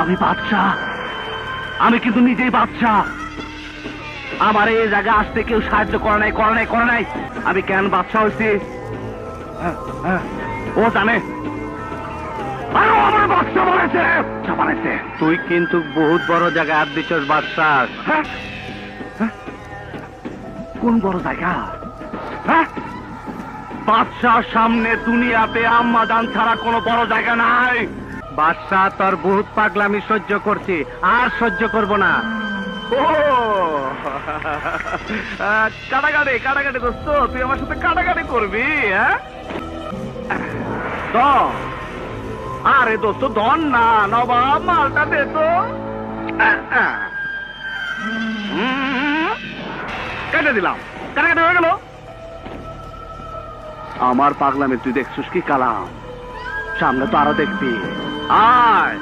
আমি বাদশাহ, আমি কিন্তু নিজেই বাদশাহ। আমার এই জায়গায় আসতে কেউ সাহায্য করে নাই। আমি কেন বাদশাহ হয়েছি ও জানে। আমার বাদশাহ বানাইছে। তুই কিন্তু বহুত বড় জায়গায় হাত দিচ্ছস বাদশাহ। কোন বড় জায়গা? বাদশাহ সামনে দুনিয়াতে আম্মাজান ছাড়া কোনো বড় জায়গা নাই। বাদশাহ তোর বহুত পাগলামি সহ্য করছি, আর সহ্য করব না। ও কাটাকাটি দোস্ত, তুই আমার সাথে কাটাকাটি করবি? আরে দোস্ত ধন না, নবাব মালটা দে তো। কেটে দিলাম, কাটাকাটি হয়ে গেল। আমার পাগলামি তুই দেখছিস কি কালাম? সামনে তো আরো দেখবি। আয়